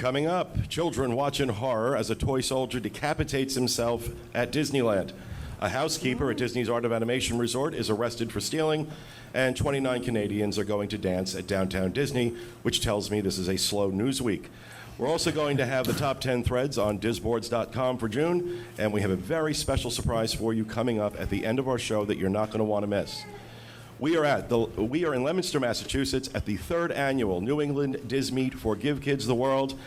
Coming up, children watch in horror as a toy soldier decapitates himself at Disneyland. A housekeeper at Disney's Art of Animation Resort is arrested for stealing, and 29 Canadians are going to dance at downtown Disney, which tells me this is a slow news week. We're also going to have the top 10 threads on Disboards.com for June, and we have a very special surprise for you coming up at the end of our show that you're not going to want to miss. We are in Leominster, Massachusetts, at the 3rd annual New England Diz Meet for Give Kids the World,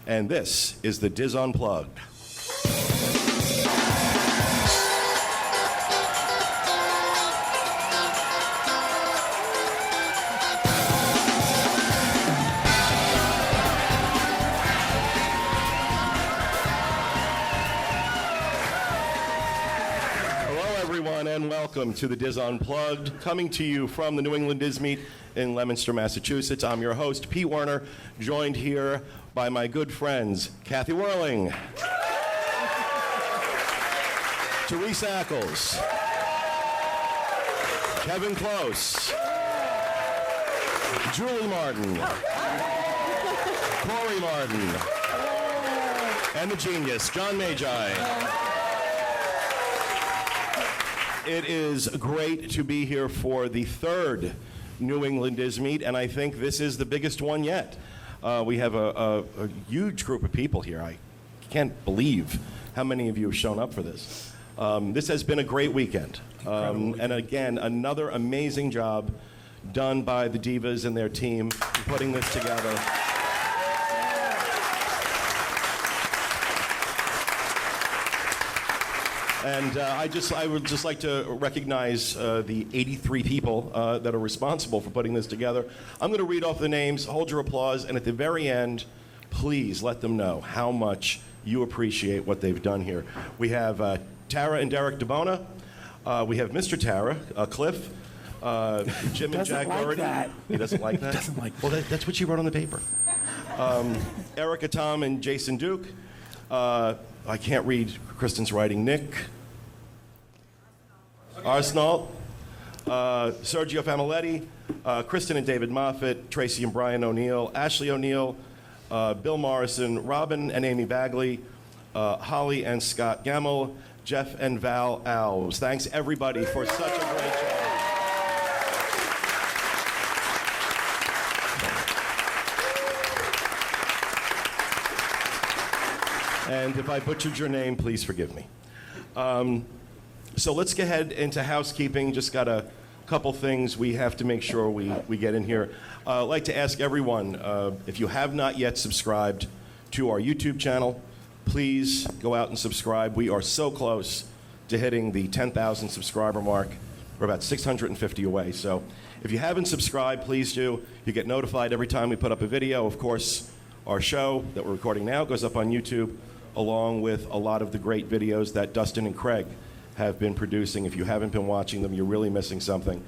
and this is the Diz Unplugged. And welcome to the Diz Unplugged, coming to you from the New England Diz Meet in Leominster, Massachusetts. I'm your host, Pete Werner, joined here by my good friends, Kathy Whirling, Teresa Ackles, Kevin Close, Julie Martin, Corey Martin, and the genius, John Magi. It is great to be here for the 3rd New England Diz Meet, and I think this is the biggest one yet. We have a huge group of people here. I can't believe how many of you have shown up for this. This has been a great weekend. And again, another amazing job done by the Divas and their team putting this together. And I would just like to recognize the 83 people that are responsible for putting this together. I'm going to read off the names, hold your applause, and at the very end, please let them know how much you appreciate what they've done here. We have Tara and Derek DeBona. We have Mr. Tara, Cliff, Jim and Jack Borden. He doesn't like that? Doesn't like that. Well, that's what she wrote on the paper. Erica, Tom, and Jason Duke. I can't read Kristen's writing. Nick Arsenault, Sergio Familetti, Kristen and David Moffat, Tracy and Brian O'Neill, Ashley O'Neill, Bill Morrison, Robin and Amy Bagley, Holly and Scott Gamble, Jeff and Val Alves. Thanks everybody for such a great job. And if I butchered your name, please forgive me. So let's get ahead into housekeeping. Just got a couple things we have to make sure we get in here. I'd like to ask everyone, if you have not yet subscribed to our YouTube channel, please go out and subscribe. We are so close to hitting the 10,000 subscriber mark. We're about 650 away. So if you haven't subscribed, please do. You get notified every time we put up a video. Of course, our show that we're recording now goes up on YouTube, along with a lot of the great videos that Dustin and Craig have been producing. If you haven't been watching them, you're really missing something.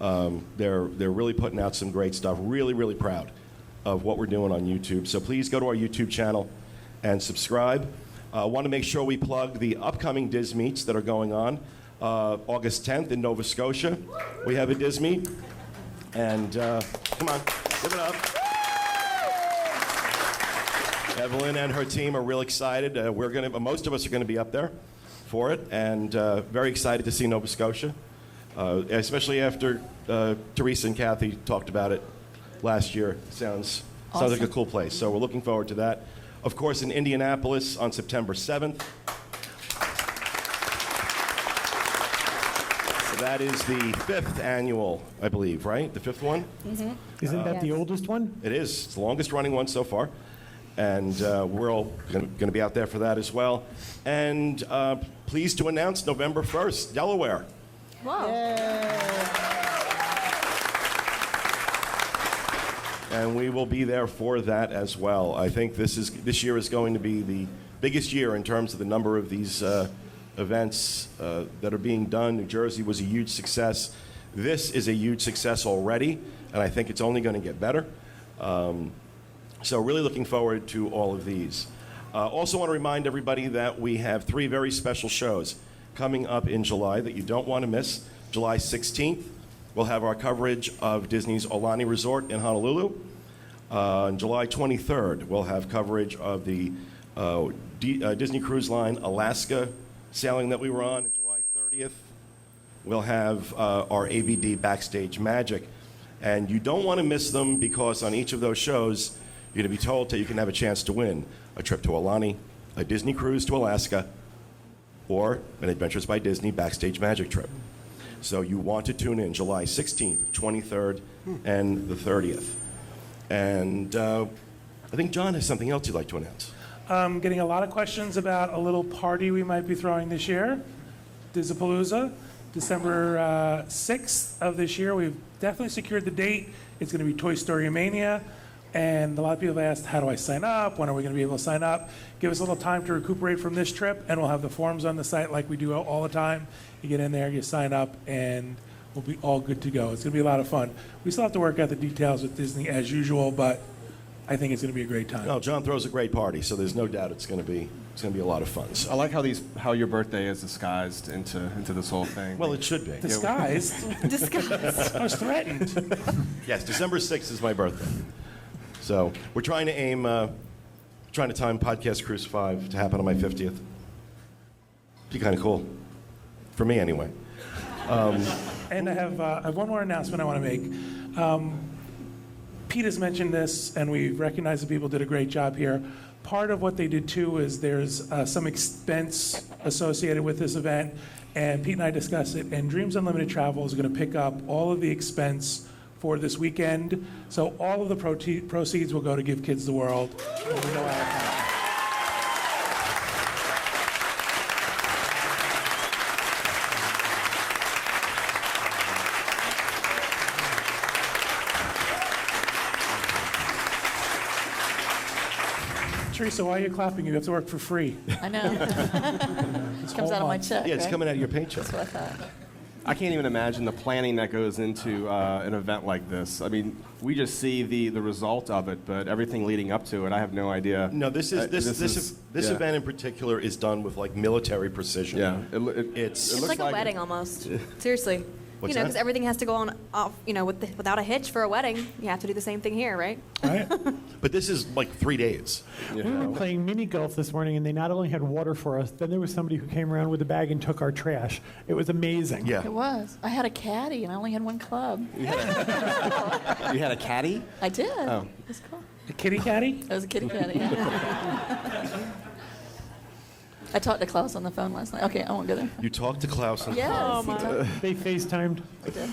They're really putting out some great stuff. Really, really proud of what we're doing on YouTube. So please go to our YouTube channel and subscribe. I want to make sure we plug the upcoming Diz Meets that are going on. August 10th in Nova Scotia, we have a Diz Meet. And come on, give it up. Evelyn and her team are real excited. Most of us are going to be up there for it, and very excited to see Nova Scotia, especially after Teresa and Kathy talked about it last year. Sounds like a cool place. So we're looking forward to that. Of course, in Indianapolis on September 7th. So that is the 5th annual, I believe, right? The 5th one? Mm-hmm. Isn't that the oldest one? It is. It's the longest running one so far. And we're all going to be out there for that as well. And pleased to announce November 1st, Delaware. Whoa. And we will be there for that as well. I think this year is going to be the biggest year in terms of the number of these events that are being done. New Jersey was a huge success. This is a huge success already, and I think it's only going to get better. So really looking forward to all of these. Also want to remind everybody that we have 3 very special shows coming up in July that you don't want to miss. July 16th, we'll have our coverage of Disney's Aulani Resort in Honolulu. On July 23rd, we'll have coverage of the Disney Cruise Line Alaska sailing that we were on. On July 30th, we'll have our ABD Backstage Magic. And you don't want to miss them because on each of those shows, you're going to be told that you can have a chance to win a trip to Aulani, a Disney cruise to Alaska, or an Adventures by Disney Backstage Magic trip. So you want to tune in July 16th, 23rd, and the 30th. And I think John has something else you'd like to announce. Getting a lot of questions about a little party we might be throwing this year, Disapalooza, December 6th of this year. We've definitely secured the date. It's going to be Toy Story Mania. And a lot of people have asked, how do I sign up? When are we going to be able to sign up? Give us a little time to recuperate from this trip, and we'll have the forms on the site like we do all the time. You get in there, you sign up, and we'll be all good to go. It's going to be a lot of fun. We still have to work out the details with Disney as usual, but I think it's going to be a great time. No, John throws a great party, so there's no doubt it's going to be a lot of fun. So. I like how your birthday is disguised into this whole thing. Well, it should be. Disguised? Disguised. I was threatened. Yes, December 6th is my birthday. So we're trying to trying to time Podcast Cruise 5 to happen on my 50th. Be kind of cool. For me, anyway. And I have one more announcement I want to make. Pete has mentioned this, and we recognize that people did a great job here. Part of what they did, too, is there's some expense associated with this event, and Pete and I discussed it, and Dreams Unlimited Travel is going to pick up all of the expense for this weekend. So all of the proceeds will go to Give Kids the World. When we go out of town. Teresa, why are you clapping? You have to work for free. I know. It comes out of my check. Yeah, it's right? coming out of your paycheck. That's what I thought. I can't even imagine the planning that goes into an event like this. I mean, we just see the result of it, but everything leading up to it, I have no idea. No, this yeah. event in particular is done with like military precision. Yeah, It's It's like a wedding almost. Seriously. What's Because that? everything has to go on off, without a hitch for a wedding. You have to do the same thing here, right? Right? But this is like 3 days. We were playing mini golf this morning, and they not only had water for us, then there was somebody who came around with a bag and took our trash. It was amazing. Yeah. It was. I had a caddy, and I only had one club. You had a caddy? I did. Oh. It was cool. A kitty caddy? It was a kitty caddy. I talked to Klaus on the phone last night. Okay, I won't go there. You talked to Klaus. And Yes, he They FaceTimed. did.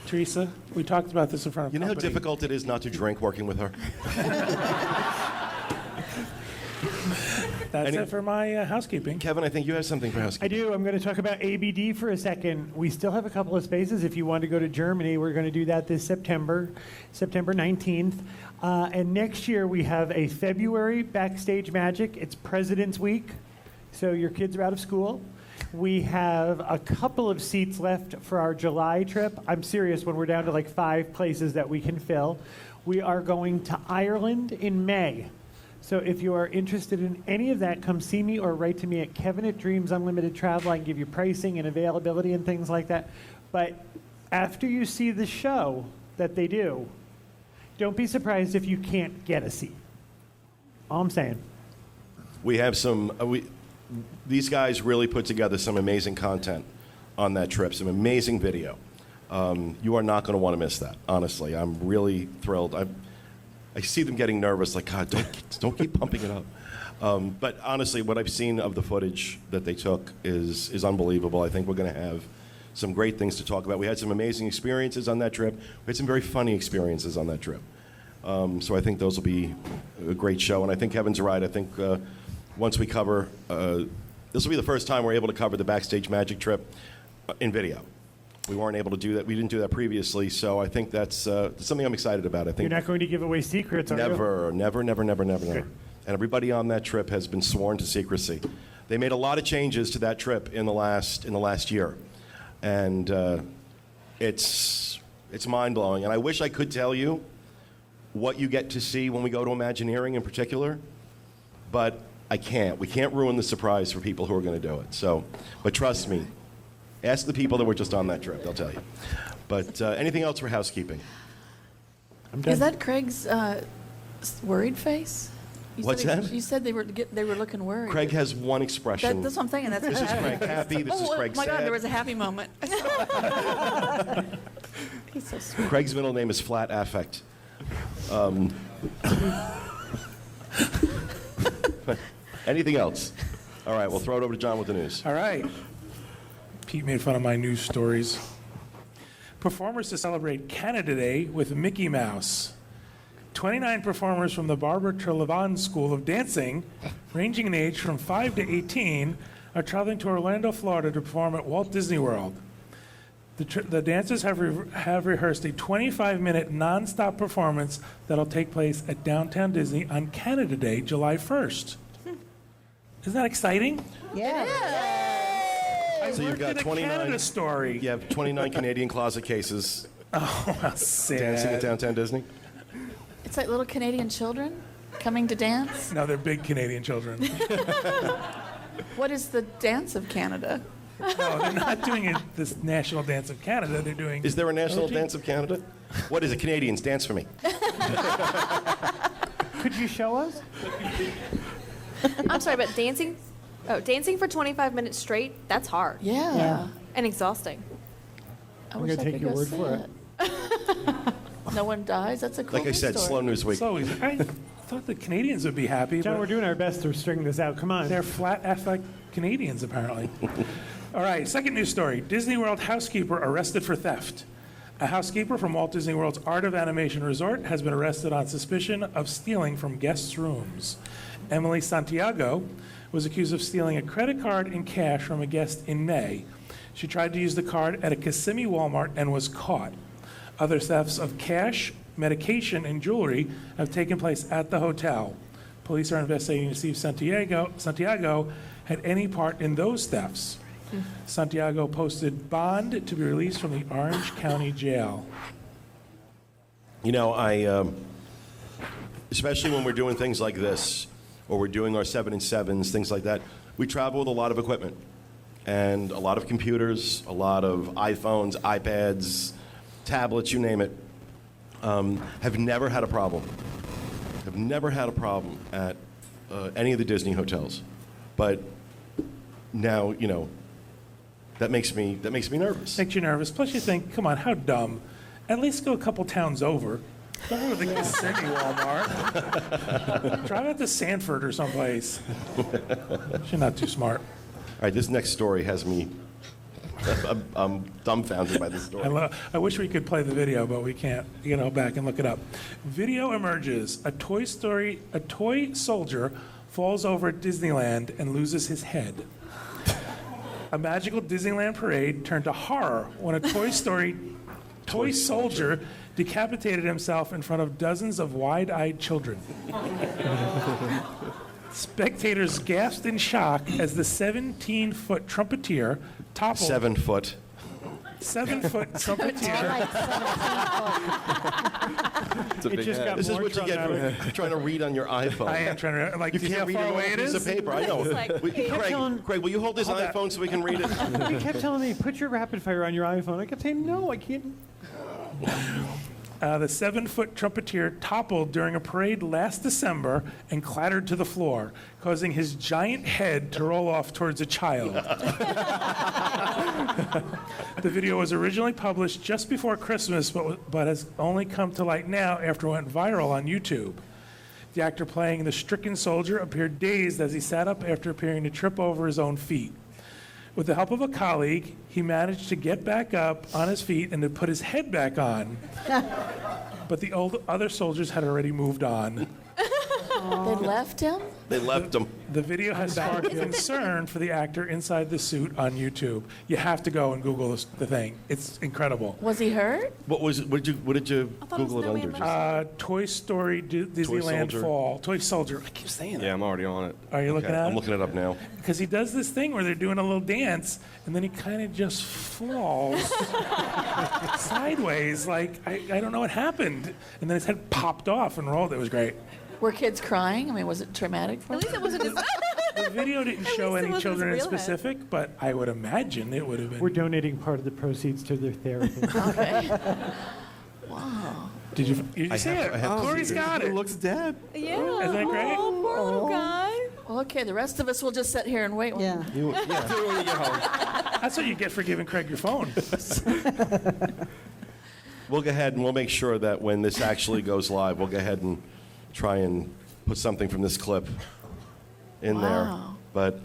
Teresa, we talked about this in front of You know how company. difficult it is not to drink working with her? That's it for my housekeeping. Kevin, I think you have something for I housekeeping. do. I'm going to talk about ABD for a second. We still have a couple of spaces. If you want to go to Germany, we're going to do that this September 19th. And next year, we have a February Backstage Magic. It's President's Week, so your kids are out of school. We have a couple of seats left for our July trip. I'm serious, when we're down to like 5 places that we can fill. We are going to Ireland in May. So if you are interested in any of that, come see me or write to me at Kevin@DreamsUnlimitedTravel. I can give you pricing and availability and things like that. But after you see the show that they do, don't be surprised if you can't get a seat. All I'm saying. We have these guys really put together some amazing content on that trip, some amazing video. You are not going to want to miss that, honestly. I'm really thrilled. I see them getting nervous, like, God, don't keep pumping it up. But honestly, what I've seen of the footage that they took is unbelievable. I think we're going to have some great things to talk about. We had some amazing experiences on that trip. We had some very funny experiences on that trip. So I think those will be a great show. And I think Kevin's right. I think once we cover, this will be the first time we're able to cover the Backstage Magic trip in video. We weren't able to do that. We didn't do that previously, so I think that's something I'm excited about. I think You're not going to give away secrets, are you? never. And everybody on that trip has been sworn to secrecy. They made a lot of changes to that trip in the last year, and it's mind blowing. And I wish I could tell you what you get to see when we go to Imagineering in particular, but I can't. We can't ruin the surprise for people who are going to do it. So, but trust me. Ask the people that were just on that trip. They'll tell you. But anything else for housekeeping? I'm done. Is that Craig's Worried face? You What's said that? You said they were looking worried. Craig has one expression. That's what I'm thinking. That's This is Craig happy. This is Craig oh my God, sad. there was a happy moment. He's so sweet. Craig's middle name is Flat Affect. Anything else? All right, we'll throw it over to John with the news. All right. Pete made fun of my news stories. Performers to celebrate Canada Day with Mickey Mouse. 29 performers from the Barbara Treleavan School of Dancing, ranging in age from 5 to 18, are traveling to Orlando, Florida to perform at Walt Disney World. The dancers have rehearsed a 25-minute nonstop performance that'll take place at Downtown Disney on Canada Day, July 1st. Isn't that exciting? Yeah. I So you've worked got in a 29 Canada story. You have 29 Canadian closet cases Oh, how sad. dancing at Downtown Disney. It's like little Canadian children coming to dance. No, they're big Canadian children. What is the dance of Canada? No, they're not doing it, this National Dance of Canada. They're doing. Is there a National Dance of Canada? What is it? Canadians, dance for me. Could you show us? I'm sorry, but dancing for 25 minutes straight, that's hard Yeah. and exhausting. I I'm wish gonna I take could your go word see for it. No one dies. That's a cool Like I said, story. slow news week. So easy. I thought the Canadians would be happy, John, but we're doing our best to string this out. Come on. they're flat affect Canadians, apparently. All right, second news story. Disney World housekeeper arrested for theft. A housekeeper from Walt Disney World's Art of Animation Resort has been arrested on suspicion of stealing from guests' rooms. Emily Santiago was accused of stealing a credit card and cash from a guest in May. She tried to use the card at a Kissimmee Walmart and was caught. Other thefts of cash, medication, and jewelry have taken place at the hotel. Police are investigating to see if Santiago had any part in those thefts. Santiago posted bond to be released from the Orange County Jail. You know, especially when we're doing things like this, or we're doing our 7 and 7s, things like that, we travel with a lot of equipment and a lot of computers, a lot of iPhones, iPads, tablets, you name it. Have never had a problem. Have never had a problem at any of the Disney hotels. But now, you know, that makes me nervous. Makes you nervous. Plus, you think, come on, how dumb. At least go a couple towns over. Don't go to the Kissimmee Walmart. Drive out to Sanford or someplace. You're not too smart. All right, this next story has me. I'm dumbfounded by this story. I wish we could play the video, but we can't. You know, back and look it up. Video emerges. A toy soldier falls over at Disneyland and loses his head. A magical Disneyland parade turned to horror when a toy soldier decapitated himself in front of dozens of wide-eyed children. Spectators gasped in shock as the 17-foot trumpeter toppled. 7 foot. 7-foot trumpeter. It's a It big just head. got This is more what you get dramatic. for trying to read on your iPhone. I am trying to, like, You do you see can't how read far it on away a it piece is? of paper. I know. like, Craig, will you hold this Hold that. iPhone so we can read it? You kept telling me, put your rapid fire on your iPhone. I kept saying, no, I can't. The 7-foot trumpeter toppled during a parade last December and clattered to the floor, causing his giant head to roll off towards a child. The video was originally published just before Christmas, but has only come to light now after it went viral on YouTube. The actor playing the stricken soldier appeared dazed as he sat up after appearing to trip over his own feet. With the help of a colleague, he managed to get back up on his feet and to put his head back on. But the other soldiers had already moved on. They left him? They left him. The video has sparked concern for the actor inside the suit on YouTube. You have to go and Google the thing. It's incredible. Was he hurt? What did you thought it was Google it No Way under? in Toy Story Disneyland Soldier. Fall. Toy Soldier. I keep saying that. Yeah, I'm already on it. Are you looking Okay, at I'm it? looking it up now. Because he does this thing where they're doing a little dance, and then he kind of just falls sideways. Like, I don't know what happened. And then his head popped off and rolled. It was great. Were kids crying? I mean, was it traumatic for At them? least it wasn't his. The video didn't show least it any wasn't children in his real head. specific, but I would imagine it would have been. We're donating part of the proceeds to their therapy. Okay. Wow. Did you I see have- it? I have to Corey's see it. got It it. looks dead. Yeah. Isn't that great? Oh, poor little guy. Okay, the rest of us will just sit here and wait. Yeah. Do it when you get home. That's what you get for giving Craig your phone. We'll go ahead and we'll make sure that when this actually goes live, we'll go ahead and try and put something from this clip in there. Wow. But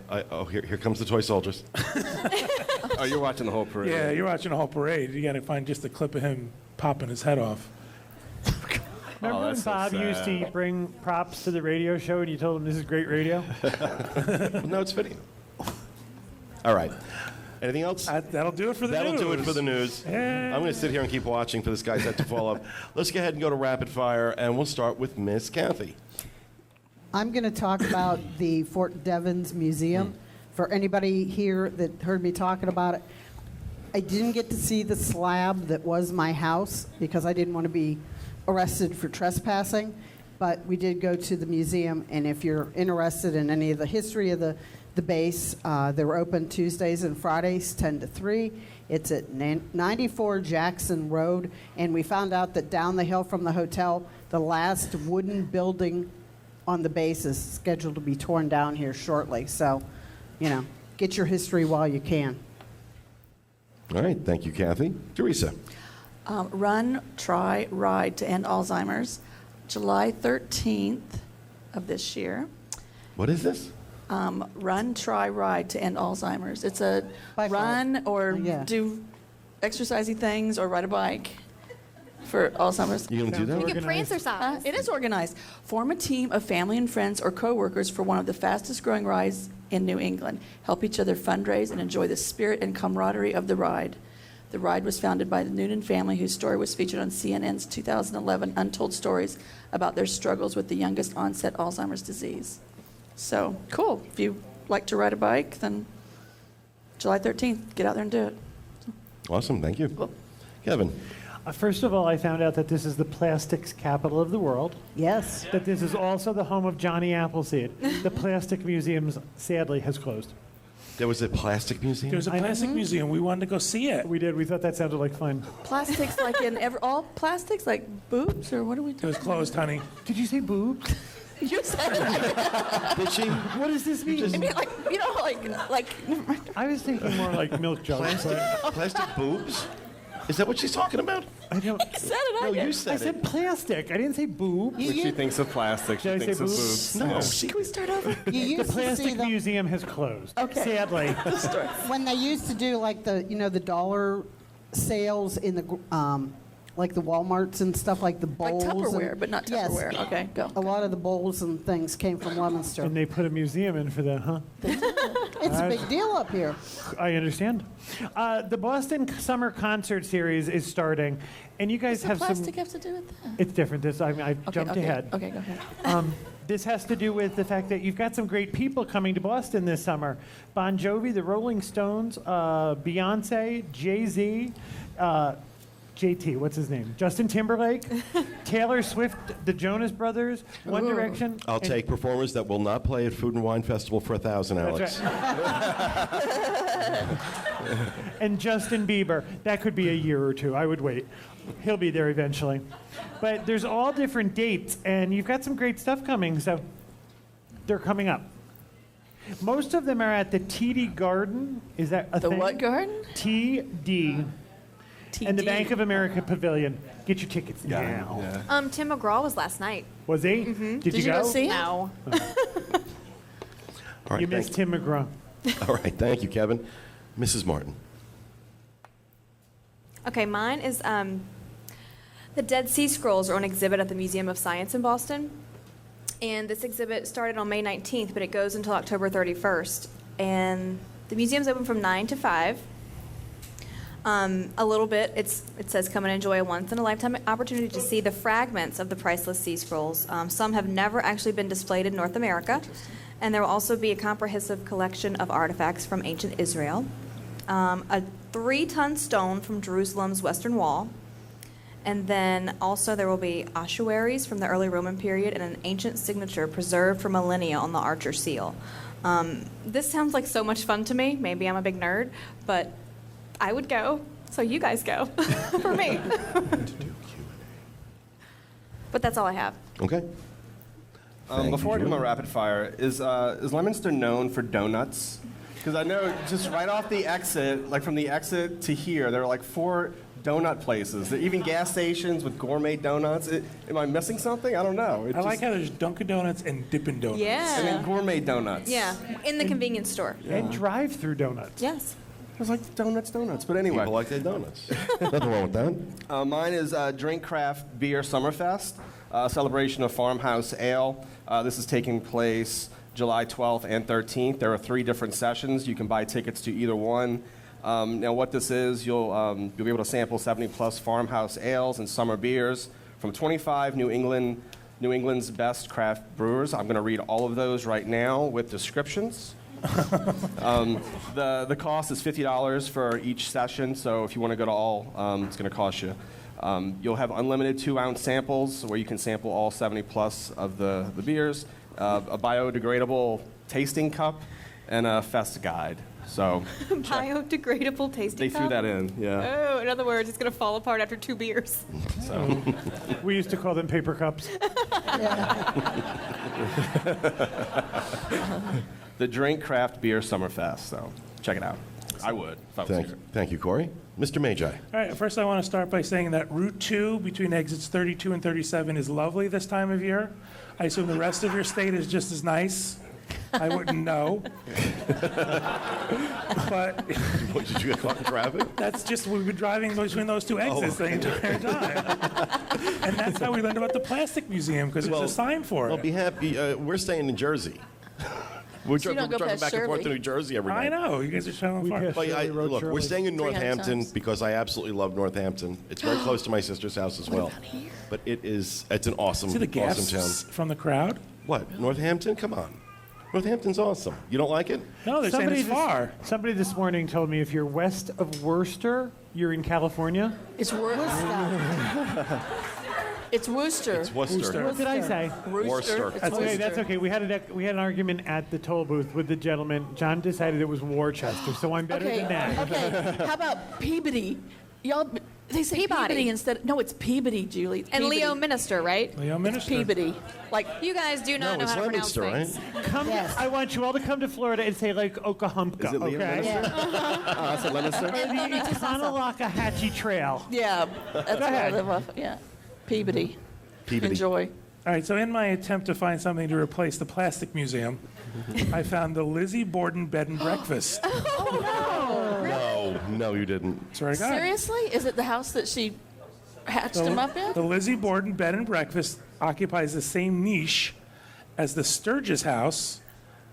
here comes the toy soldiers. Oh, you're watching the whole parade. Yeah, you're watching a whole parade. You got to find just a clip of him popping his head off. Remember when that's so Bob used to sad. bring props to the radio show and you told him this is great radio? No, it's video. All right. Anything else? That'll do it for the That'll news. do it for the news. I'm going to sit here and keep watching for this guy's head to fall off. Let's go ahead and go to rapid fire, and we'll start with Miss Kathy. I'm going to talk about the Fort Devens Museum. For anybody here that heard me talking about it, I didn't get to see the slab that was my house because I didn't want to be arrested for trespassing, but we did go to the museum, and if you're interested in any of the history of the base, they're open Tuesdays and Fridays, 10 to 3. It's at 94 Jackson Road, and we found out that down the hill from the hotel, the last wooden building on the base is scheduled to be torn down here shortly. So, get your history while you can. All right. Thank you, Kathy. Teresa. Run, Try, Ride to End Alzheimer's, July 13th of this year. What is this? Run, Try, Ride to End Alzheimer's. It's a Bike run or Yeah. do exercisey things or ride a bike for Alzheimer's. You going to do that? You can prancer size. It is organized. Form a team of family and friends or coworkers for one of the fastest growing rides in New England. Help each other fundraise and enjoy the spirit and camaraderie of the ride. The ride was founded by the Noonan family, whose story was featured on CNN's 2011 Untold Stories about their struggles with the youngest onset Alzheimer's disease. So, cool. If you like to ride a bike, then July 13th, get out there and do it. Awesome. Thank you. Cool. Kevin. First of all, I found out that this is the plastics capital of the world, Yes. that this is also the home of Johnny Appleseed. The Plastic Museum, sadly, has closed. There was a plastic museum? There's a plastic museum. We wanted to go see it. We did. We thought that sounded like fun. Plastics like in all plastics, like boobs, or what do we It do? was closed, honey. Did you say boobs? You said it. Did she? What does this mean? I mean, like, I was thinking more like milk jugs. but Plastic boobs? Is that what she's talking about? I don't. I said it. No, I you did. said I it. said plastic. I didn't say boob. When she thinks of plastic, she Did I thinks say of boobs? boobs. No. Yeah. She, Can we start over? You The used to see Plastic them Museum has closed. Okay. Sadly. when they used to do like the dollar sales in the like the Walmarts and stuff, like the Like bowls. Tupperware, and, but not Yes. Tupperware. Okay, go. A lot of the bowls and things came from Leominster. And they put a museum in for that, huh? It's a big deal up here. I understand. The Boston Summer Concert Series is starting, and you guys What's the have plastic some. have to do with that? It's different. I Okay, jumped okay, ahead. Okay, go ahead. This has to do with the fact that you've got some great people coming to Boston this summer. Bon Jovi, the Rolling Stones, Beyonce, Jay-Z, JT, what's his name? Justin Timberlake, Taylor Swift, the Jonas Brothers, One Direction. I'll and- take performers that will not play at Food and Wine Festival for 1,000, Alex. That's right. And Justin Bieber. That could be a year or two. I would wait. He'll be there eventually. But there's all different dates, and you've got some great stuff coming, so they're coming up. Most of them are at the TD Garden. Is that a The thing? what garden? TD. And the TD. Bank of America Pavilion. Get your tickets now. Yeah. Tim McGraw was last night. Was he? Did you go see him? No. All right, You missed thank, Tim McGraw. all right, thank you, Kevin. Mrs. Martin. Okay, mine is the Dead Sea Scrolls are on exhibit at the Museum of Science in Boston. And this exhibit started on May 19th, but it goes until October 31st. And the museum's open from 9 to 5. A little bit, it says come and enjoy a once-in-a-lifetime opportunity to see the fragments of the priceless sea scrolls. Some have never actually been displayed in North America. And there will also be a comprehensive collection of artifacts from ancient Israel. A 3-ton stone from Jerusalem's Western Wall. And then also there will be ossuaries from the early Roman period and an ancient signature preserved for millennia on the Archer seal. This sounds like so much fun to me. Maybe I'm a big nerd, but I would go. So you guys go for me. But that's all I have. Okay. Thank Before I you, do my Julie. rapid fire, is Leominster known for donuts? Because I know just right off the exit, like from the exit to here, there are like 4 donut places. There are even gas stations with gourmet donuts. Am I missing something? I don't know. I like how there's Dunkin' Donuts and Dippin' Donuts. And then Yeah. gourmet donuts. Yeah, in the convenience store. And drive-through donuts. Yes. It's like donuts. But anyway. People like their donuts. Nothing wrong with that. Mine is Drink Craft Beer Summerfest, a celebration of farmhouse ale. This is taking place July 12th and 13th. There are 3 different sessions. You can buy tickets to either one. Now, what this is, you'll be able to sample 70-plus farmhouse ales and summer beers from 25 New England's best craft brewers. I'm going to read all of those right now with descriptions. The cost is $50 for each session, so if you want to go to all, it's going to cost you. You'll have unlimited 2-ounce samples where you can sample all 70-plus of the beers, a biodegradable tasting cup, and a fest guide. So Biodegradable tasting they threw cup? that in, yeah. Oh, in other words, it's going to fall apart after 2 beers. So We used to call them paper cups. the Drink Craft Beer Summerfest. So check it out. I would if I was here. Thank you, Corey. Mr. Magi. All right, first I want to start by saying that Route 2 between exits 32 and 37 is lovely this time of year. I assume the rest of your state is just as nice. I wouldn't know. But What, did you get caught in traffic? that's just, we've been driving between those 2 exits the entire time. And that's how we learned about the Plastic Museum, because there's a sign for Well, it. be happy. We're staying in Jersey. We're you don't go driving past back and forth to Shirley. New Jersey every night. I know, you guys are showing We far. passed But Shirley Road, look, we're Shirley. staying in 300 Northampton times. because I absolutely love Northampton. It's very close to my sister's house as well. But it's an awesome, See the awesome gasps town. from the crowd? What? Northampton? Come on. Northampton's awesome. You don't like it? No, they're saying it's far. Somebody this morning told me if you're west of Worcester, you're in California. It's It's Worcester. It's Worcester. What did I say? Worcester. It's That's okay. Worcester. That's okay. We had an argument at the toll booth with the gentleman. John decided it was Worcester, so I'm better Okay, than that. okay. How about Peabody? Y'all, they say Peabody. Peabody instead. No, it's Peabody, Julie. And Peabody. Leo Minister, right? Leo Minister. Peabody. Like, You guys do not No, know it's how to pronounce Leominster, things. right? Come, Yes. I want you all to come to Florida and say like Okahumpka, Is it Leo okay? Minister? That's a Leominster? Or the Kanawakahatchee Trail. yeah, that's where I ahead. live off. Yeah, Peabody. Peabody. Enjoy. All right, so in my attempt to find something to replace the Plastic Museum, I found the Lizzie Borden Bed and Breakfast. No, you didn't. Swear to God. Seriously? Is it the house that she hatched him up in? The Lizzie Borden Bed and Breakfast occupies the same niche as the Sturgis House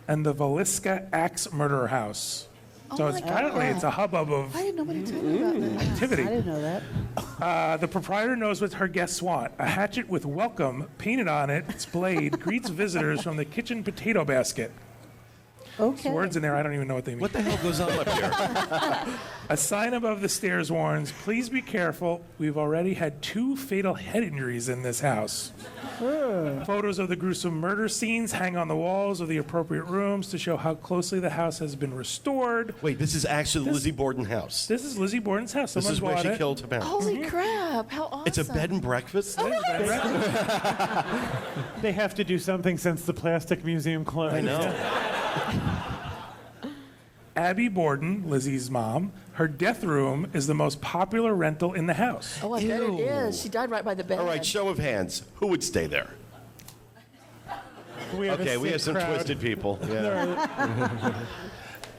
and the Valiska Axe Murderer House. So Oh it's my apparently God. it's a hubbub of I didn't know what he told me about that. I activity. didn't know that. The proprietor knows what her guests want. A hatchet with welcome painted on its blade greets visitors from the kitchen potato basket. Okay. Words in there, I don't even know what they mean. What the hell goes on up here? A sign above the stairs warns, please be careful. We've already had 2 fatal head injuries in this house. Photos of the gruesome murder scenes hang on the walls of the appropriate rooms to show how closely the house has been restored. Wait, this is actually the Lizzie Borden house. This is Lizzie Borden's house. This Someone is where bought she it. killed her parents. Holy crap! How awesome! It's a bed and breakfast? They have to do something since the Plastic Museum closed. I know. Abby Borden, Lizzie's mom, her death room is the most popular rental in the house. Oh, I bet it Ew. is. She died right by the bed. All right, show of hands. Who would stay there? We have a Okay, we sick have some crowd. twisted people. Yeah.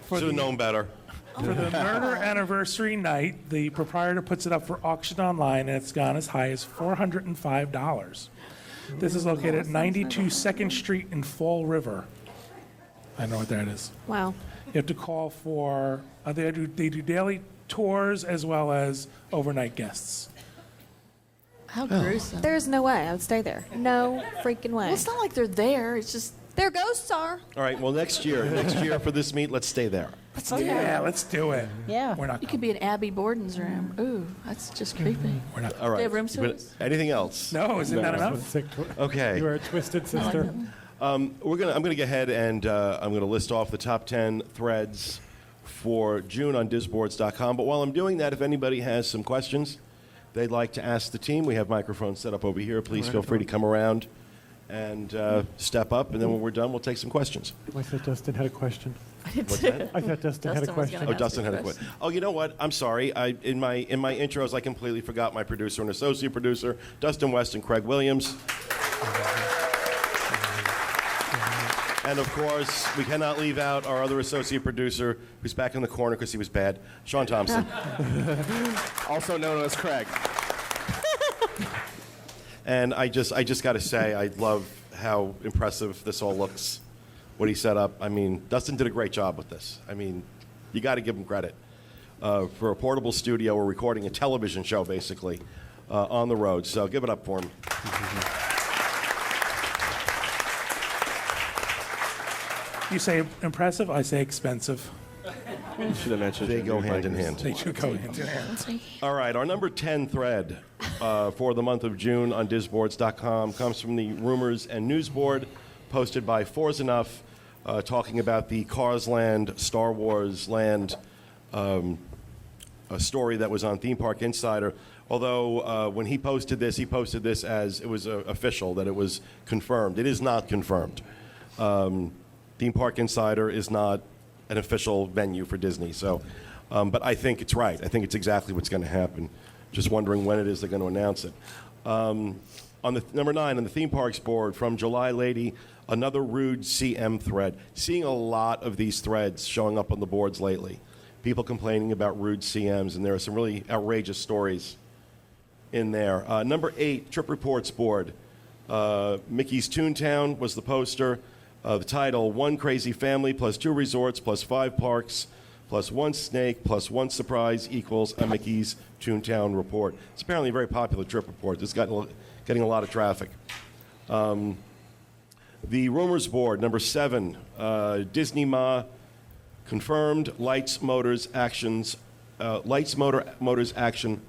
Should have known better. For the murder anniversary night, the proprietor puts it up for auction online, and it's gone as high as $405. This is located at 92 2nd Street in Fall River. I don't know what that is. Wow. You have to call for, they do daily tours as well as overnight guests. How gruesome. There's no way I would stay there. No freaking way. Well, it's not like they're there. It's just Their ghosts are. All right, well, next year for this meet, let's stay there. Yeah, let's do it. Yeah. We're not. you could be in Abby Borden's room. Ooh, that's just creepy. We're not. All right. They have room But service? anything else? No, isn't that enough? Sick Okay. You are a twisted sister. I'm going to go ahead and I'm going to list off the top 10 threads for June on Disboards.com. But while I'm doing that, if anybody has some questions they'd like to ask the team, we have microphones set up over here. Please feel free to come around and step up, and then when we're done, we'll take some questions. I thought Dustin had a question. What's that? I thought Dustin had a Dustin was question. gonna Oh, ask Dustin you a had a question. Oh, you know what? I'm sorry. In my intros, I completely forgot my producer and associate producer, Dustin West and Craig Williams. And of course, we cannot leave out our other associate producer, who's back in the corner because he was bad, Sean Thompson. Also known as Craig. And I just got to say, I love how impressive this all looks, what he set up. I mean, Dustin did a great job with this. I mean, you got to give him credit. For a portable studio, we're recording a television show, basically, on the road. So give it up for him. You say impressive, I say expensive. Should have mentioned They go hand in hand. They should go hand in hand. All right, our number 10 thread for the month of June on Disboards.com comes from the Rumors and News Board, posted by Four's Enough, talking about the Cars Land, Star Wars Land a story that was on Theme Park Insider. Although when he posted this as it was official, that it was confirmed. It is not confirmed. Theme Park Insider is not an official venue for Disney. So, but I think it's right. I think it's exactly what's going to happen. Just wondering when it is they're going to announce it. On the number 9 on the theme parks board from July Lady, another rude CM thread. Seeing a lot of these threads showing up on the boards lately. People complaining about rude CMs, and there are some really outrageous stories in there. Number 8, Trip Reports board. Mickey's Toontown was the poster. The title, 1 crazy family plus 2 resorts plus 5 parks plus 1 snake plus 1 surprise equals a Mickey's Toontown report. It's apparently a very popular trip report. It's getting a lot of traffic. The rumors board, number 7, Disney Ma confirmed Lights Motors Action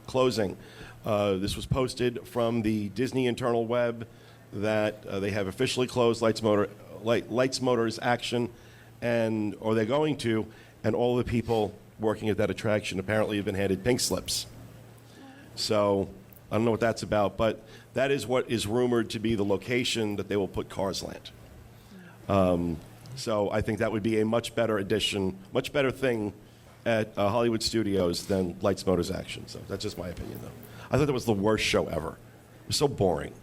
closing. This was posted from the Disney internal web that they have officially closed Lights Motors Action, or they're going to, and all the people working at that attraction apparently have been handed pink slips. So I don't know what that's about, but that is what is rumored to be the location that they will put Cars Land. So I think that would be a much better addition, much better thing at Hollywood Studios than Lights Motors Action. So that's just my opinion, though. I thought that was the worst show ever. It was so boring.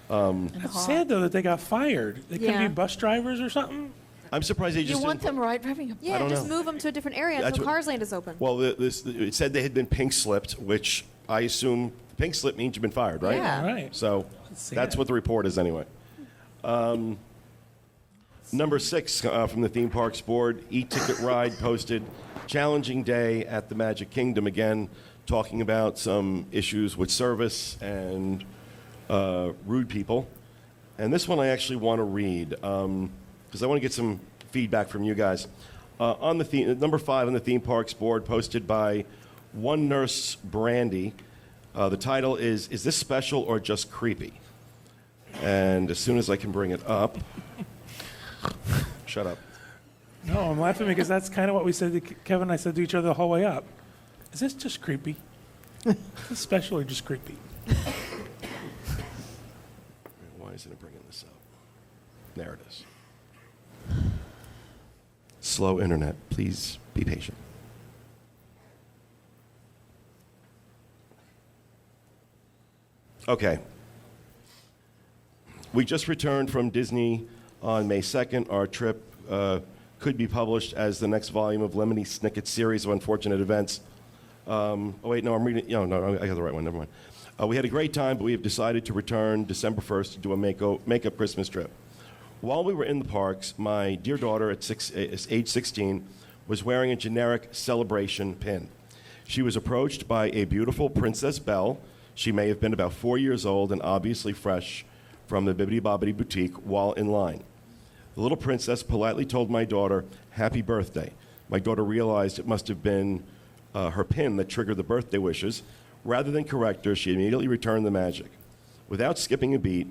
It's sad, though, that they got fired. They couldn't Yeah. be bus drivers or something? I'm surprised they You just want didn't. them right driving a Yeah, don't just know. move them to a different area That's until what- Cars Land is open. Well, it said they had been pink slipped, which I assume pink slip means you've been fired, right? Yeah. Right. So see that's it. what the report is anyway. Number 6 from the theme parks board, e-ticket ride posted challenging day at the Magic Kingdom, again talking about some issues with service and rude people. And this one I actually want to read because I want to get some feedback from you guys. On the number 5 on the theme parks board, posted by One Nurse Brandy. The title is this special or just creepy? And as soon as I can bring it up, shut up. No, I'm laughing because that's kind of what we said to Kevin and I said to each other the whole way up. Is this just creepy? Is this special or just creepy? Why isn't it bringing this up? There it is. Slow internet. Please be patient. Okay. We just returned from Disney on May 2nd. Our trip could be published as the next volume of Lemony Snicket's series of unfortunate events. Oh, wait, no, I'm reading. No, I got the right one. Never mind. We had a great time, but we have decided to return December 1st to do a makeup Christmas trip. While we were in the parks, my dear daughter at age 16 was wearing a generic celebration pin. She was approached by a beautiful Princess Belle. She may have been about 4 years old and obviously fresh from the Bibbidi Bobbidi Boutique while in line. The little princess politely told my daughter, "Happy birthday." My daughter realized it must have been her pin that triggered the birthday wishes. Rather than correct her, she immediately returned the magic. Without skipping a beat,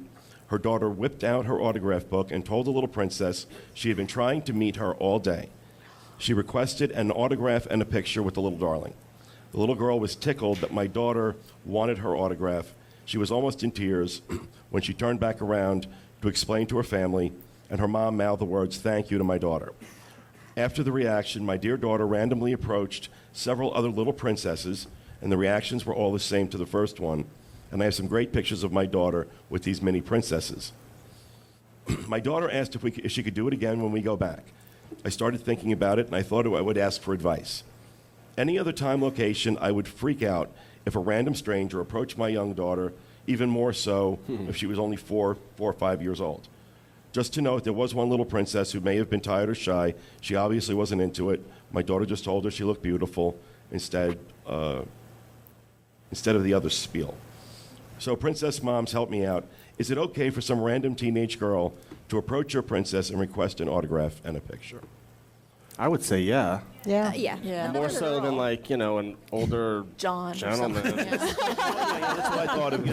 her daughter whipped out her autograph book and told the little princess she had been trying to meet her all day. She requested an autograph and a picture with the little darling. The little girl was tickled that my daughter wanted her autograph. She was almost in tears when she turned back around to explain to her family, and her mom mouthed the words, "Thank you," to my daughter. After the reaction, my dear daughter randomly approached several other little princesses, and the reactions were all the same to the first one. And I have some great pictures of my daughter with these mini princesses. My daughter asked if she could do it again when we go back. I started thinking about it, and I thought I would ask for advice. Any other time, location, I would freak out if a random stranger approached my young daughter, even more so if she was only 4 or 5 years old. Just to note, there was one little princess who may have been tired or shy. She obviously wasn't into it. My daughter just told her she looked beautiful instead of the other spiel. So princess moms, help me out. Is it okay for some random teenage girl to approach your princess and request an autograph and a picture? I would say yeah. Yeah. Yeah. Yeah. More so than like, an older John or gentleman. something. Yeah. That's what I thought of,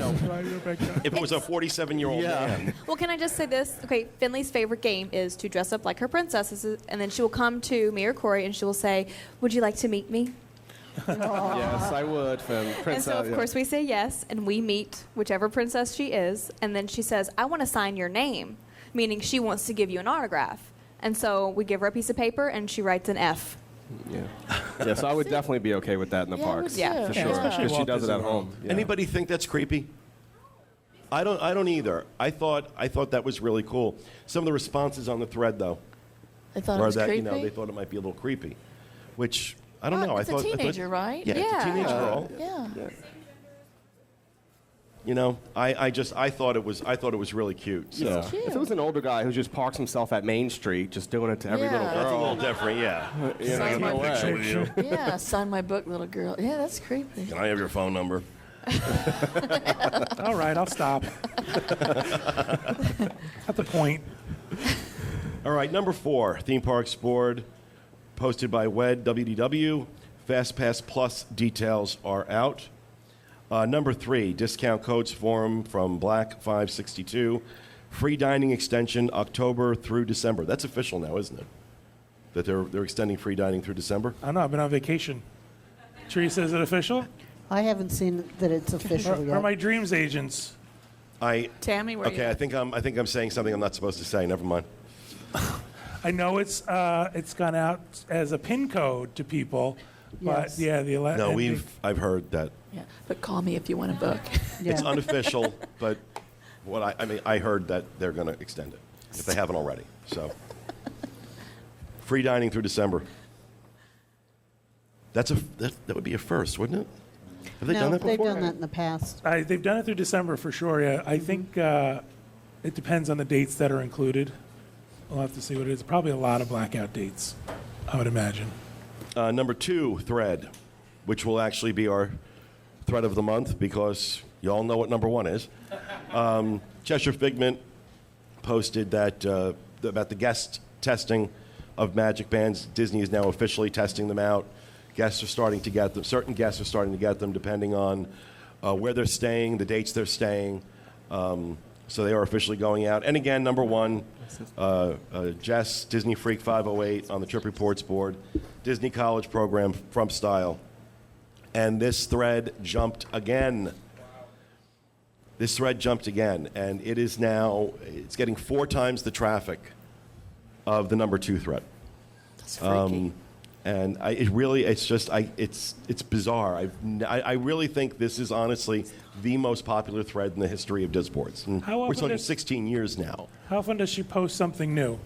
if it was a 47-year-old Yeah. man. Well, can I just say this? Okay, Finley's favorite game is to dress up like her princesses, and then she will come to me or Corey and she will say, "Would you like to meet me?" Yes, I would. And so, of course, we say yes, and we meet whichever princess she is, and then she says, "I want to sign your name," meaning she wants to give you an autograph. And so we give her a piece of paper, and she writes an F. Yeah, so I would definitely be okay with that in the Yeah, I parks. would Yeah. too. For sure. especially Because she Walt does it Disney at home. World. Yeah. Anybody think that's creepy? I don't either. I thought that was really cool. Some of the responses on the thread, though, I thought it were was that creepy. they thought it might be a little creepy, which I don't Well, know. it's a teenager, right? Yeah, it's a teenage girl. Yeah. I thought it was really cute. So. Yeah. cute. If it was an older guy who just parks himself at Main Street, just doing it to every little Yeah. That's a girl, little different, yeah. Sign my no way. with you. Yeah, sign my book, little girl. Yeah, that's creepy. Can I have your phone number? All right, I'll stop. At the point. All right, number 4, Theme Parks Board, posted by WED WDW. FastPass Plus details are out. Number 3, discount codes form from Black 562. Free dining extension October through December. That's official now, isn't it? That they're extending free dining through December? I know, I've been on vacation. Teresa, is it official? I haven't seen that it's official Or yet. my dreams agents? Tammy, where you Okay, I think I'm saying something I'm not supposed to say. Never mind. I know it's gone out as a PIN code to people, but Yes. yeah, No, I've heard that Yeah, but call me if you want a book. it's Yeah. unofficial, but I heard that they're going to extend it if they haven't already. So, free dining through December. That would be a first, wouldn't it? Have they No, done that they've before? done that in the past. They've done it through December for sure. Yeah, I think it depends on the dates that are included. We'll have to see what it is. Probably a lot of blackout dates, I would imagine. Number 2, thread, which will actually be our thread of the month because you all know what number 1 is. Cheshire Figment posted that about the guest testing of Magic Bands. Disney is now officially testing them out. Guests are starting to get them. Certain guests are starting to get them depending on where they're staying, the dates they're staying. So they are officially going out. And again, number 1, Jess, Disney Freak 508 on the Trip Reports board, Disney College program from Style. And this thread jumped again. This thread jumped again, and it is now, it's getting 4 times the traffic of the number 2 thread. That's freaky. And it's bizarre. I really think this is honestly the most popular thread in the history of Disboards. And How we're often talking does- 16 years now. How often does she post something new?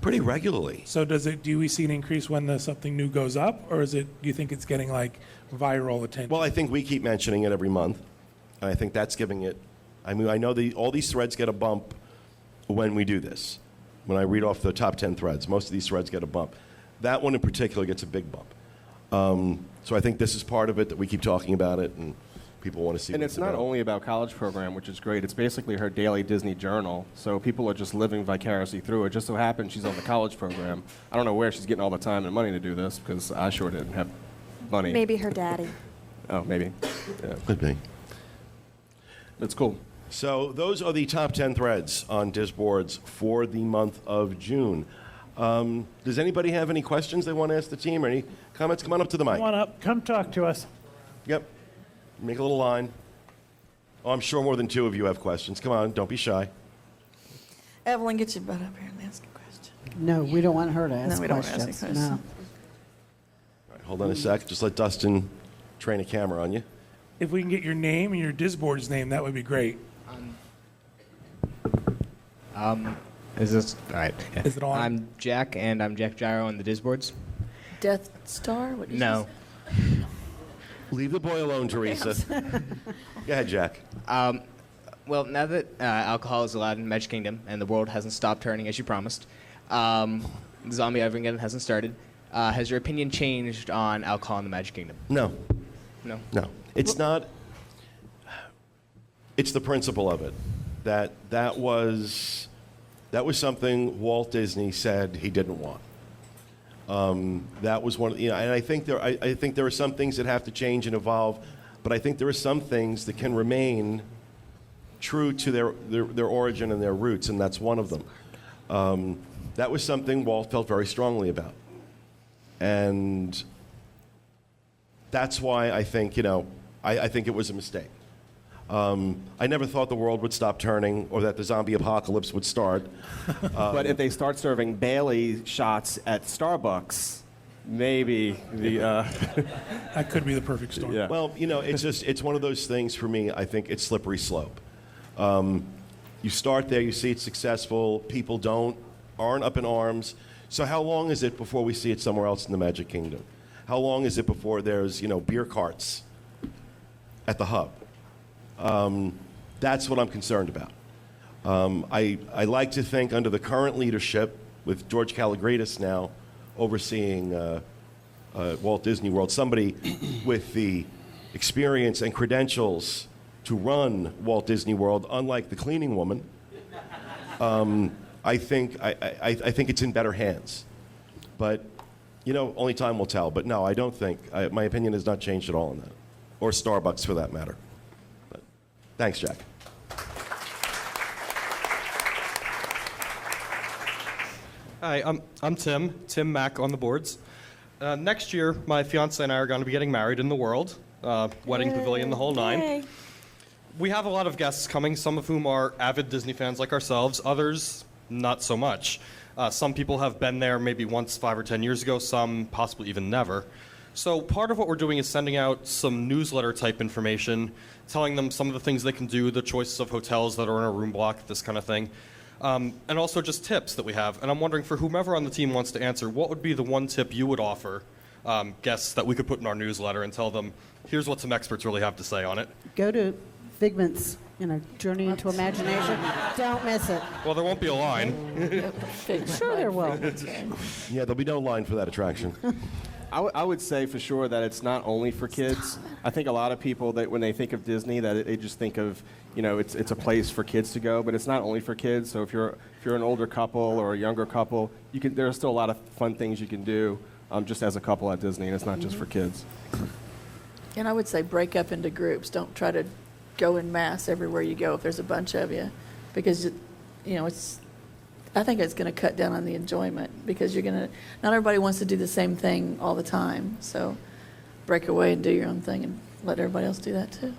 Pretty regularly. So do we see an increase when something new goes up, or do you think it's getting like viral attention? Well, I think we keep mentioning it every month, and I think that's giving it. I mean, I know all these threads get a bump when we do this. When I read off the top 10 threads, most of these threads get a bump. That one in particular gets a big bump. So I think this is part of it, that we keep talking about it, and people want to see. And what it's not about. only about college program, which is great. It's basically her daily Disney journal. So people are just living vicariously through it. Just so happens she's on the college program. I don't know where she's getting all the time and money to do this, because I sure didn't have money. Maybe her daddy. Oh, maybe. Yeah. Could be. It's cool. So those are the top 10 threads on Disboards for the month of June. Does anybody have any questions they want to ask the team or any comments? Come on up to the mic. Come on up. Come talk to us. Yep. Make a little line. Oh, I'm sure more than two of you have questions. Come on, don't be shy. Evelyn, get your butt up here and ask a question. No, we don't want her to ask No, we don't want to ask questions. a question. No. All right, hold on a sec. Just let Dustin train a camera on you. If we can get your name and your Disboards name, that would be great. Is this all right? Yeah. Is it on? I'm Jack, and I'm Jack Gyro on the Disboards. Death Star? What did No. you say? Leave the boy alone, Teresa. Go ahead, Jack. Well, now that alcohol is allowed in Magic Kingdom and the world hasn't stopped turning as you promised, the zombie Evergreen hasn't started. Has your opinion changed on alcohol in the Magic Kingdom? No. No. No. It's not. It's the principle of it. That was something Walt Disney said he didn't want. That was one of and I think there are some things that have to change and evolve, but I think there are some things that can remain true to their origin and their roots, and that's one of them. That was something Walt felt very strongly about, and that's why I think I think it was a mistake. I never thought the world would stop turning or that the zombie apocalypse would start. But if they start serving Bailey shots at Starbucks, maybe the That could be the perfect storm. yeah. Well, it's one of those things for me. I think it's slippery slope. You start there, you see it's successful, people aren't up in arms. So how long is it before we see it somewhere else in the Magic Kingdom? How long is it before there's beer carts at the hub? That's what I'm concerned about. I like to think under the current leadership, with George Kalogridis now overseeing Walt Disney World, somebody with the experience and credentials to run Walt Disney World, unlike the cleaning woman, I think it's in better hands. But only time will tell. But no, I don't think my opinion has not changed at all on that, or Starbucks for that matter. Thanks, Jack. Hi, I'm Tim Mack on the boards. Next year, my fiance and I are going to be getting married in the world, wedding pavilion, the whole nine. Yay. We have a lot of guests coming, some of whom are avid Disney fans like ourselves, others not so much. Some people have been there maybe once 5 or 10 years ago, some possibly even never. So part of what we're doing is sending out some newsletter type information, telling them some of the things they can do, the choices of hotels that are in a room block, this kind of thing. And also just tips that we have. And I'm wondering, for whomever on the team wants to answer, what would be the one tip you would offer guests that we could put in our newsletter and tell them, here's what some experts really have to say on it? Go to Figment's, Journey into Imagination. Don't miss it. Well, there won't be a line. Sure there will. Yeah, there'll be no line for that attraction. I would say for sure that it's not only for kids. I think a lot of people that when they think of Disney, that they just think of, it's a place for kids to go, but it's not only for kids. So if you're an older couple or a younger couple, there are still a lot of fun things you can do just as a couple at Disney, and it's not just for kids. And I would say break up into groups. Don't try to go in mass everywhere you go if there's a bunch of you, because I think it's going to cut down on the enjoyment, because not everybody wants to do the same thing all the time. So break away and do your own thing and let everybody else do that too.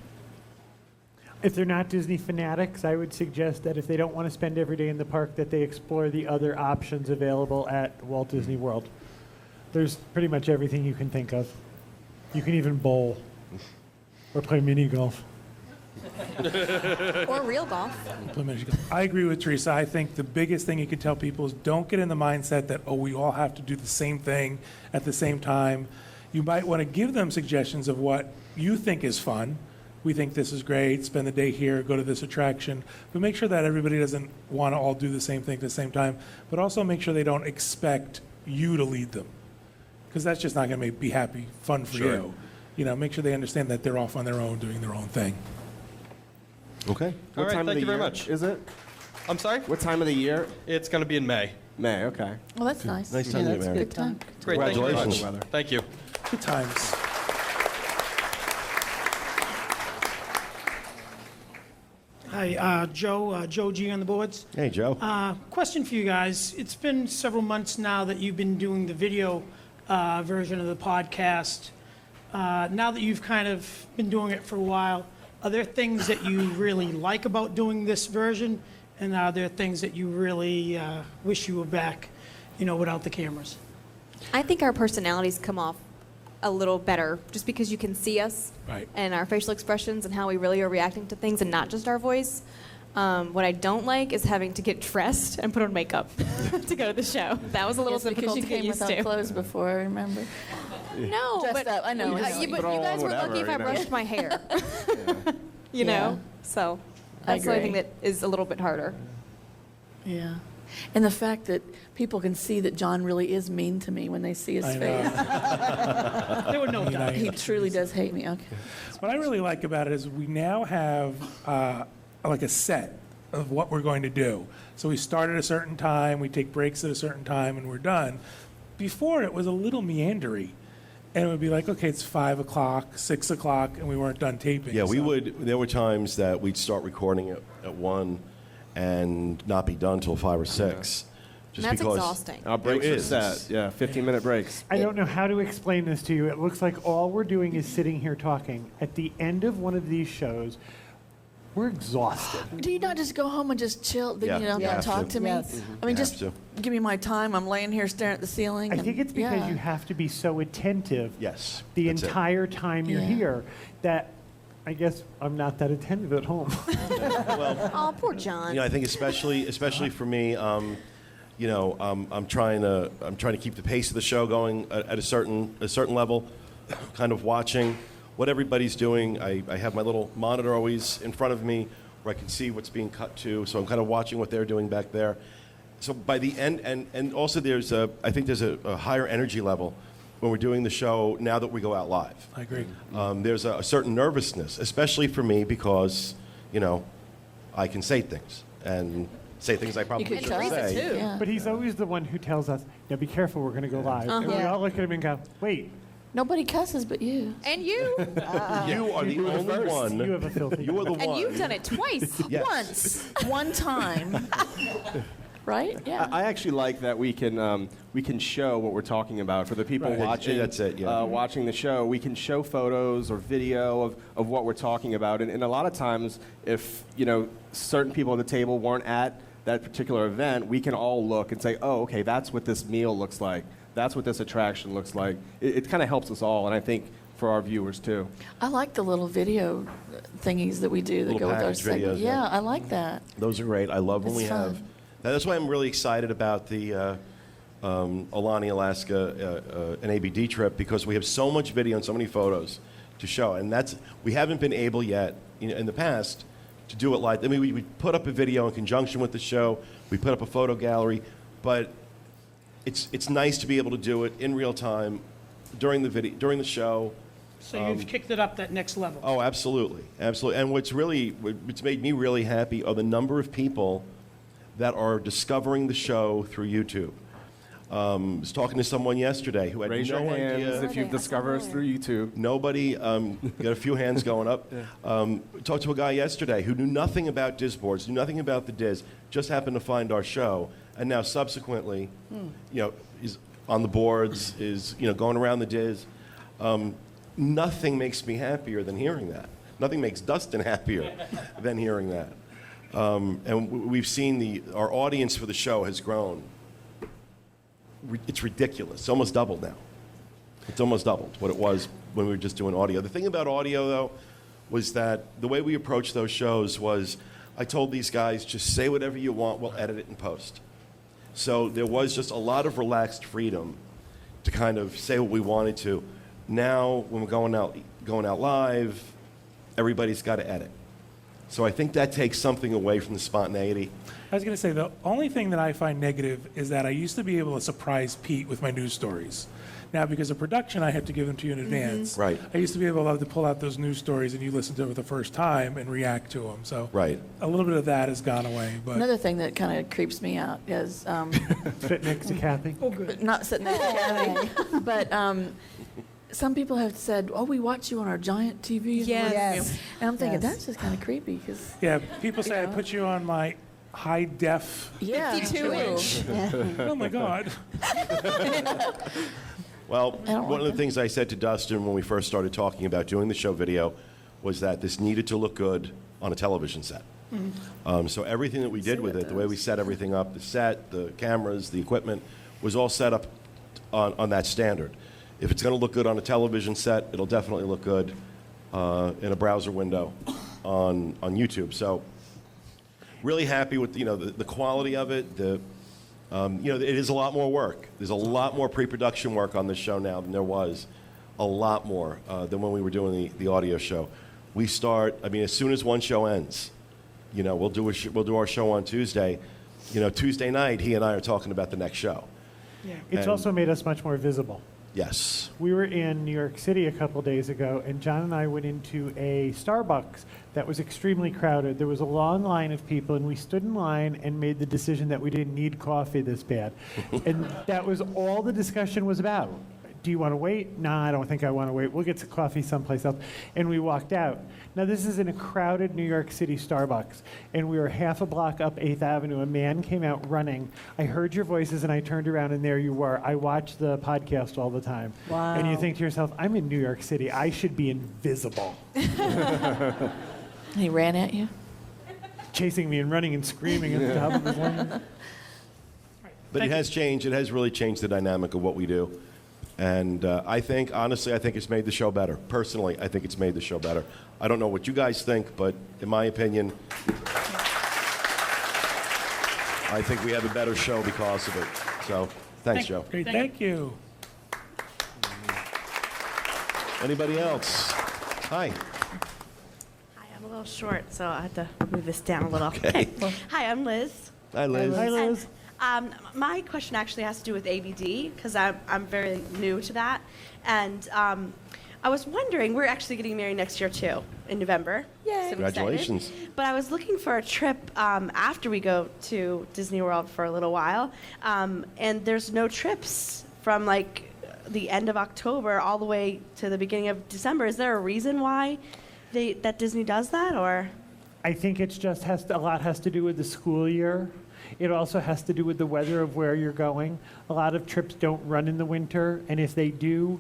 If they're not Disney fanatics, I would suggest that if they don't want to spend every day in the park, that they explore the other options available at Walt Disney World. There's pretty much everything you can think of. You can even bowl or play mini golf. Or real golf. I agree with Teresa. I think the biggest thing you can tell people is don't get in the mindset that, we all have to do the same thing at the same time. You might want to give them suggestions of what you think is fun. We think this is great, spend the day here, go to this attraction. But make sure that everybody doesn't want to all do the same thing at the same time. But also make sure they don't expect you to lead them, because that's just not going to be happy, fun for you. Make sure they understand that they're off on their own, doing their own thing. Okay. All right, thank you very much. Is it? I'm sorry? What time of the year? It's going to be in May. May, okay. Well, that's nice. Nice time to get that's a married. good time. Great, thank you very much. Congratulations. Thank you. Good times. Hi, Joe G on the boards. Hey, Joe. Question for you guys. It's been several months now that you've been doing the video version of the podcast. Now that you've kind of been doing it for a while, are there things that you really like about doing this version? And are there things that you really wish you were back, without the cameras? I think our personalities come off a little better just because you can see us Right. and our facial expressions and how we really are reacting to things and not just our voice. What I don't like is having to get dressed and put on makeup to go to the show. That was a little Yes, because difficult you to get came used without to. clothes before, I remember. No, Dressed but up, I know. you Put on guys were whatever, lucky if I you know. brushed my hair. You Yeah. know, so I that's the only thing agree. that is a little bit harder. Yeah. And the fact that people can see that John really is mean to me when they see his I face. know. There were no doubts. He truly does hate me. Okay. What I really like about it is we now have like a set of what we're going to do. So we start at a certain time, we take breaks at a certain time, and we're done. Before, it was a little meandery. And it would be like, okay, it's 5 o'clock, 6 o'clock, and we weren't done taping. Yeah, we so- would. There were times that we'd start recording at 1 and not be done till 5 or 6. Just That's because exhausting. Our breaks It are is. set. Yeah, 15-minute breaks. I don't know how to explain this to you. It looks like all we're doing is sitting here talking. At the end of one of these shows, we're exhausted. Do you not just go home and just chill? Yeah, You know, you not have talk to. to me? Yes. I mean, You just have give me my time. I'm laying here staring at the ceiling. I and- think it's because yeah. you have to be so attentive Yes, the that's it. entire time you're Yeah. here that I guess I'm not that attentive at home. Oh, poor John. I think especially for me, I'm trying to keep the pace of the show going at a certain level, kind of watching what everybody's doing. I have my little monitor always in front of me where I can see what's being cut to, so I'm kind of watching what they're doing back there. So by the end, and also I think there's a higher energy level when we're doing the show now that we go out live. I agree. There's a certain nervousness, especially for me because, I can say things and say things I probably could shouldn't cuss, say. too. Yeah. But he's always the one who tells us, "Now be careful, we're going to go live." And we Yeah. all look at him and go, "Wait, Nobody cusses but you. And you. You are the only one. you have a filthy." You are the one. And you've done it twice. Yes. Once. One time. Right? Yeah. I actually like that we can show what we're talking about for the people Right. watching. That's it, yeah. Watching the show, we can show photos or video of what we're talking about, and a lot of times, if certain people at the table weren't at that particular event, we can all look and say, "Oh, okay, that's what this meal looks like. That's what this attraction looks like." It kind of helps us all, and I think for our viewers too. I like the little video thingies that we do that Little go with our package segment. videos, Yeah, yeah. I like that. Those are great. I love when It's we have. fun. That's why I'm really excited about the Alani, Alaska, and ABD trip because we have so much video and so many photos to show, and we haven't been able yet in the past to do it live. I mean, we put up a video in conjunction with the show. We put up a photo gallery, but it's nice to be able to do it in real time during the show. So you've kicked it up that next level. Oh, absolutely, absolutely. And what's made me really happy are the number of people that are discovering the show through YouTube. I was talking to someone yesterday who had Raise no your hands idea. if you've discovered us through YouTube. Nobody, got a few hands going up. Talked to a guy yesterday who knew nothing about Disboards, knew nothing about the Diz, just happened to find our show, and now subsequently, is on the boards, is going around the Diz. Nothing makes me happier than hearing that. Nothing makes Dustin happier than hearing that. And we've seen our audience for the show has grown. It's ridiculous. It's almost doubled now. It's almost doubled what it was when we were just doing audio. The thing about audio, though, was that the way we approached those shows was I told these guys, just say whatever you want, we'll edit it in post. So there was just a lot of relaxed freedom to kind of say what we wanted to. Now, when we're going out live, everybody's got to edit. So I think that takes something away from the spontaneity. I was going to say, the only thing that I find negative is that I used to be able to surprise Pete with my news stories. Now, because of production, I have to give them to you in advance. Right. I used to be able to pull out those news stories and you listen to them for the first time and react to them. So Right. a little bit of that has gone away. But Another thing that kind of creeps me out is Sit next to Kathy. Oh, good. not sitting there, but Some people have said, "Oh, we watch you on our giant TVs." Yes. And I'm thinking Yes. that's just kind of creepy because Yeah, people say I know. put you on my high def. yeah, 52-inch. Oh my God. Well, I don't one of like the things I said to Dustin when we first started talking about doing the show video was that this needed to look good on a television set. So everything that we did with it, the way we set everything up, the set, the cameras, the equipment, was all set up on that standard. If it's going to look good on a television set, it'll definitely look good in a browser window on YouTube. So really happy with the quality of it. It is a lot more work. There's a lot more pre-production work on this show now than there was, a lot more than when we were doing the audio show. We start. I mean, as soon as one show ends, we'll do our show on Tuesday. Tuesday night, he and I are talking about the next show. It's And- also made us much more visible. Yes. We were in New York City a couple days ago, and John and I went into a Starbucks that was extremely crowded. There was a long line of people, and we stood in line and made the decision that we didn't need coffee this bad. And that was all the discussion was about. Do you want to wait? No, I don't think I want to wait. We'll get some coffee someplace else. And we walked out. Now, this is in a crowded New York City Starbucks, and we were half a block up 8th Avenue. A man came out running. I heard your voices, and I turned around, and there you were. I watch the podcast all the time. Wow. And you think to yourself, I'm in New York City. I should be invisible. he ran at you. Chasing me and running and screaming at the top of his lungs. But it has changed. It has really changed the dynamic of what we do. And honestly, I think it's made the show better. Personally, I think it's made the show better. I don't know what you guys think, but in my opinion, I think we have a better show because of it. So, thanks, Joe. Great, thank you. Anybody else? Hi. Hi, I'm a little short, so I have to move this down a little. Okay. Hi, I'm Liz. Hi, Liz. Hi, Liz. My question actually has to do with ABD because I'm very new to that, and I was wondering, we're actually getting married next year too, in November. Yay. So I'm excited. Congratulations. But I was looking for a trip after we go to Disney World for a little while, and there's no trips from like the end of October all the way to the beginning of December. Is there a reason why that Disney does that, or? I think it's just a lot has to do with the school year. It also has to do with the weather of where you're going. A lot of trips don't run in the winter, and if they do,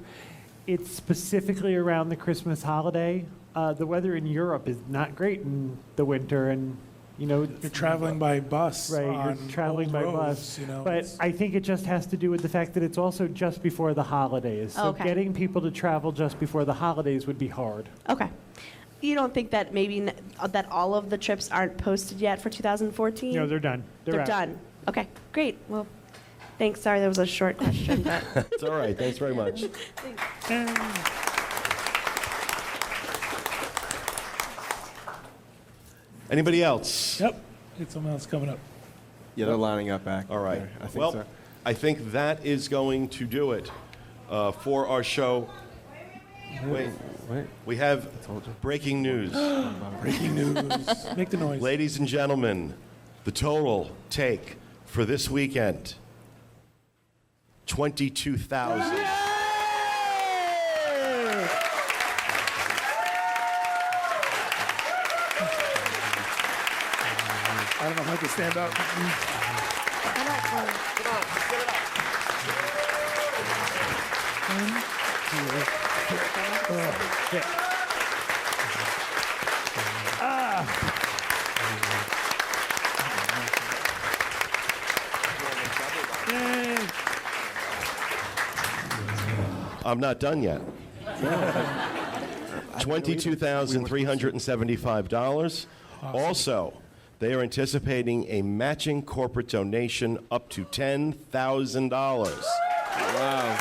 it's specifically around the Christmas holiday. The weather in Europe is not great in the winter, and You're traveling by bus. right, on you're traveling old by roads, bus. But I think it just has to do with the fact that it's also just before the holidays. So Okay. getting people to travel just before the holidays would be hard. Okay. You don't think that maybe that all of the trips aren't posted yet for 2014? No, they're done. They're out. done. Okay, great. Well, thanks. Sorry, that was a short question, but It's all right. Thanks very much. Anybody else? Yep, get someone else coming up. Yeah, they're lining up back. All right. there. I think Well, so. I think that is going to do it for our show. Wait, we have breaking news. Breaking news. Make the noise. Ladies and gentlemen, the total take for this weekend, 22,000. I don't know if I can stand up. I'm not done yet. $22,375. Also, they are anticipating a matching corporate donation up to $10,000. Wow.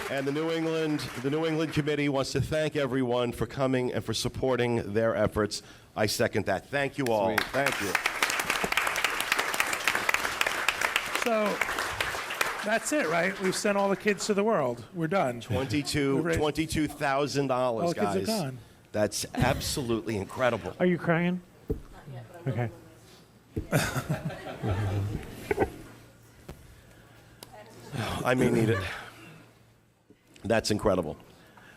And the New England Committee wants to thank everyone for coming and for supporting their efforts. I second that. Thank you all. Sweet. Thank you. So that's it, right? We've sent all the kids to the world. We're done. $22,000, All the kids are guys. gone. That's absolutely incredible. Are you crying? Okay. I may need it. That's incredible.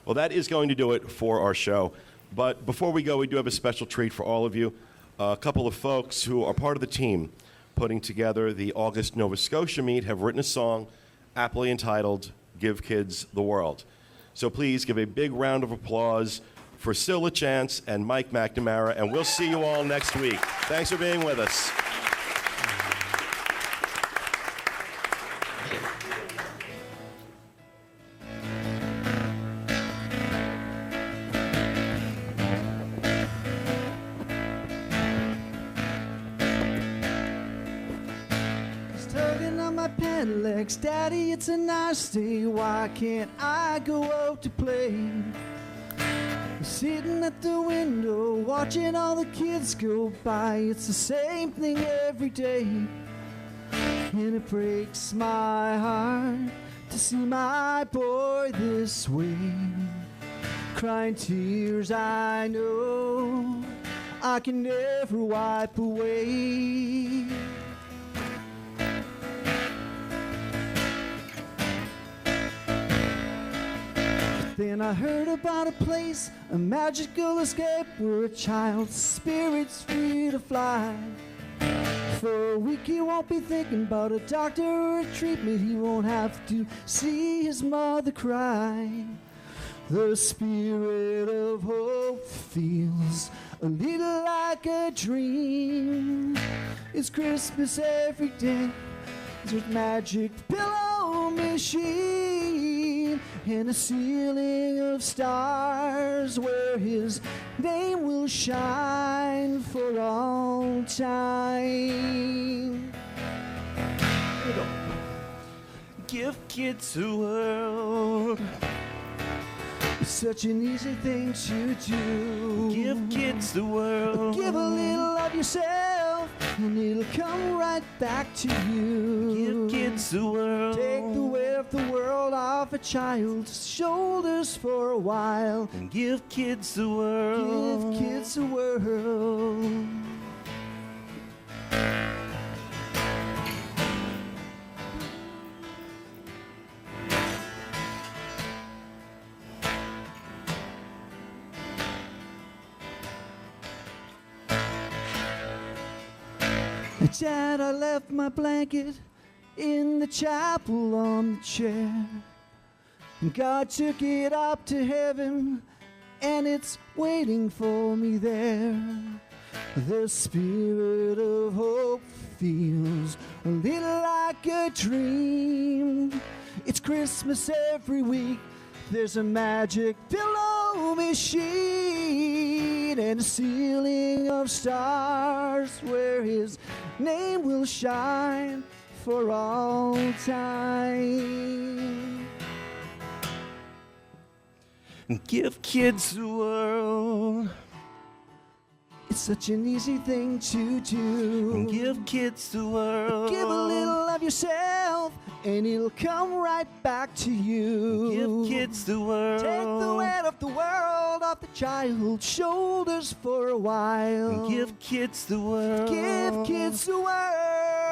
Well, that is going to do it for our show. But before we go, we do have a special treat for all of you. A couple of folks who are part of the team putting together the August Nova Scotia meet have written a song aptly entitled Give Kids the World. So please give a big round of applause for Scylla Chance and Mike McNamara, and we'll see you all next week. Thanks for being with us. Tugging on my pant legs, Daddy, it's a nice day. Why can't I go out to play? Sitting at the window, watching all the kids go by. It's the same thing every day, and it breaks my heart to see my boy this way. Crying tears I know I can never wipe away. Then I heard about a place, a magical escape, where a child's spirit's free to fly. For a week he won't be thinking about a doctor or a treatment. He won't have to see his mother cry. The spirit of hope feels a little like a dream. It's Christmas every day. There's magic pillow machine and a ceiling of stars where his name will shine for all time. Here we go. Give kids the world. It's such an easy thing to do. Give kids the world. Give a little of yourself, and it'll come right back to you. Give kids the world. Take the weight of the world off a child's shoulders for a while, and give kids the world. Give kids the world. Dad, I left my blanket in the chapel on the chair, and God took it up to heaven, and it's waiting for me there. The spirit of hope feels a little like a dream. It's Christmas every week. There's a magic pillow machine and a ceiling of stars where his name will shine for all time. Give kids the world. It's such an easy thing to do. Give kids the world. Give a little of yourself, and it'll come right back to you. Give kids the world. Take the weight of the world off the child's shoulders for a while. Give kids the world. Give kids the world.